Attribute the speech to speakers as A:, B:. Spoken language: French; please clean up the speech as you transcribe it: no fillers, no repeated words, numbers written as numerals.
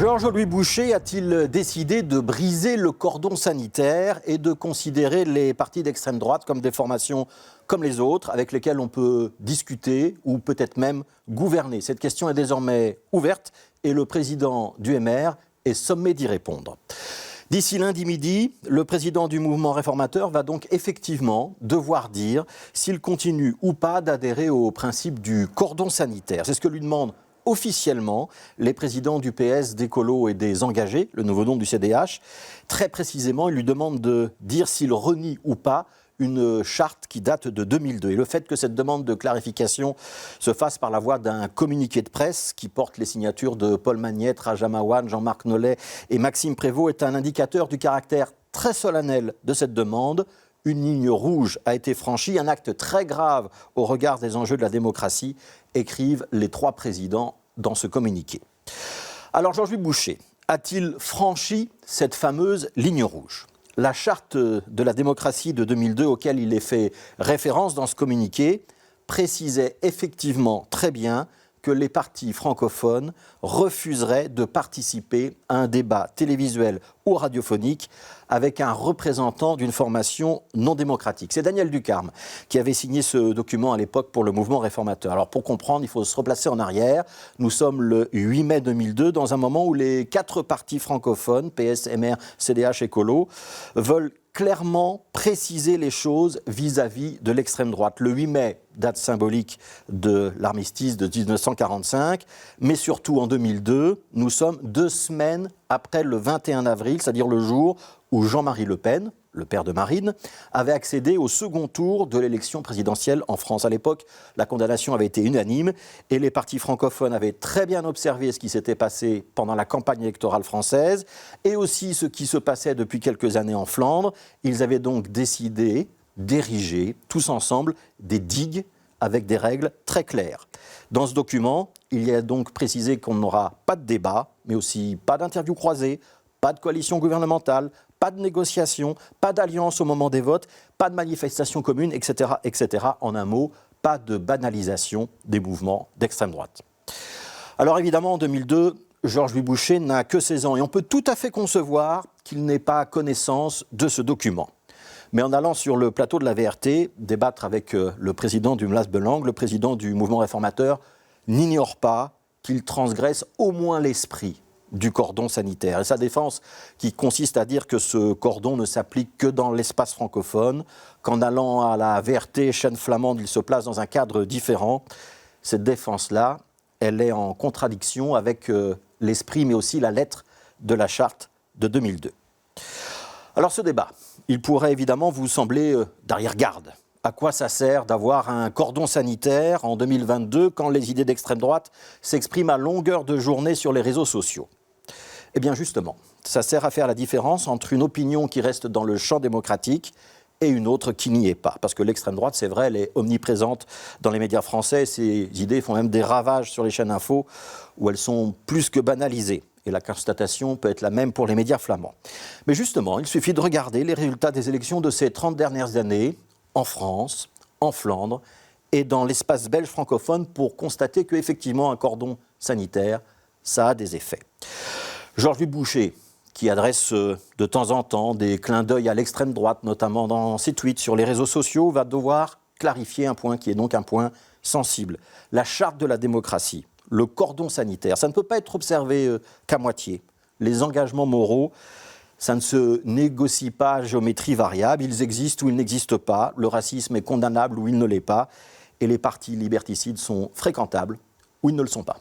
A: Georges-Louis Boucher a-t-il décidé de briser le cordon sanitaire et de considérer les partis d'extrême droite comme des formations comme les autres, avec lesquelles on peut discuter ou peut-être même gouverner? Cette question est désormais ouverte et le président du MR est sommé d'y répondre. D'ici lundi midi, le président du mouvement réformateur va donc effectivement devoir dire s'il continue ou pas d'adhérer au principe du cordon sanitaire. C'est ce que lui demandent officiellement les présidents du PS, d'Écolo et des Engagés, le nouveau nom du CDH. Très précisément, il lui demande de dire s'il renie ou pas une charte qui date de 2002. Et le fait que cette demande de clarification se fasse par la voie d'un communiqué de presse qui porte les signatures de Paul Magnette, Raja Mawan, Jean-Marc Nollet et Maxime Prévost est un indicateur du caractère très solennel de cette demande. Une ligne rouge a été franchie, un acte très grave au regard des enjeux de la démocratie, écrivent les trois présidents dans ce communiqué. Alors Georges-Louis Boucher a-t-il franchi cette fameuse ligne rouge ? La charte de la démocratie de 2002, auquel il est fait référence dans ce communiqué, précisait effectivement très bien que les partis francophones refuseraient de participer à un débat télévisuel ou radiophonique avec un représentant d'une formation non démocratique. C'est Daniel Ducarme qui avait signé ce document à l'époque pour le mouvement réformateur. Alors pour comprendre, il faut se replacer en arrière. Nous sommes le 8 mai 2002, dans un moment où les 4 partis francophones, PS, MR, CDH, Écolo, veulent clairement préciser les choses vis-à-vis de l'extrême droite. Le 8 mai, date symbolique de l'armistice de 1945, mais surtout en 2002, nous sommes 2 semaines après le 21 avril, c'est-à-dire le jour où Jean-Marie Le Pen, le père de Marine, avait accédé au second tour de l'élection présidentielle en France. À l'époque, la condamnation avait été unanime et les partis francophones avaient très bien observé ce qui s'était passé pendant la campagne électorale française et aussi ce qui se passait depuis quelques années en Flandre. Ils avaient donc décidé d'ériger, tous ensemble, des digues avec des règles très claires. Dans ce document, il y a donc précisé qu'on n'aura pas de débat, mais aussi pas d'interview croisée, pas de coalition gouvernementale, pas de négociation, pas d'alliance au moment des votes, pas de manifestation commune, etc., etc. En un mot, pas de banalisation des mouvements d'extrême droite. Alors évidemment, en 2002, Georges-Louis Boucher n'a que 16 ans et on peut tout à fait concevoir qu'il n'ait pas connaissance de ce document. Mais en allant sur le plateau de la VRT, débattre avec le président du MLAS Belang, le président du mouvement réformateur, n'ignore pas qu'il transgresse au moins l'esprit du cordon sanitaire. Et sa défense, qui consiste à dire que ce cordon ne s'applique que dans l'espace francophone, qu'en allant à la VRT, chaîne flamande, il se place dans un cadre différent, cette défense-là, elle est en contradiction avec l'esprit, mais aussi la lettre de la charte de 2002. Alors ce débat, il pourrait évidemment vous sembler d'arrière-garde. À quoi ça sert d'avoir un cordon sanitaire en 2022 quand les idées d'extrême droite s'expriment à longueur de journée sur les réseaux sociaux ? Eh bien justement, ça sert à faire la différence entre une opinion qui reste dans le champ démocratique et une autre qui n'y est pas. Parce que l'extrême droite, c'est vrai, elle est omniprésente dans les médias français. Ces idées font même des ravages sur les chaînes info où elles sont plus que banalisées. Et la constatation peut être la même pour les médias flamands. Mais justement, il suffit de regarder les résultats des élections de ces 30 dernières années en France, en Flandre et dans l'espace belge francophone pour constater qu'effectivement un cordon sanitaire, ça a des effets. Georges-Louis Boucher, qui adresse de temps en temps des clins d'œil à l'extrême droite, notamment dans ses tweets sur les réseaux sociaux, va devoir clarifier un point qui est donc un point sensible. La charte de la démocratie, le cordon sanitaire, ça ne peut pas être observé qu'à moitié. Les engagements moraux, ça ne se négocie pas à géométrie variable, ils existent ou ils n'existent pas, le racisme est condamnable ou il ne l'est pas, et les partis liberticides sont fréquentables ou ils ne le sont pas.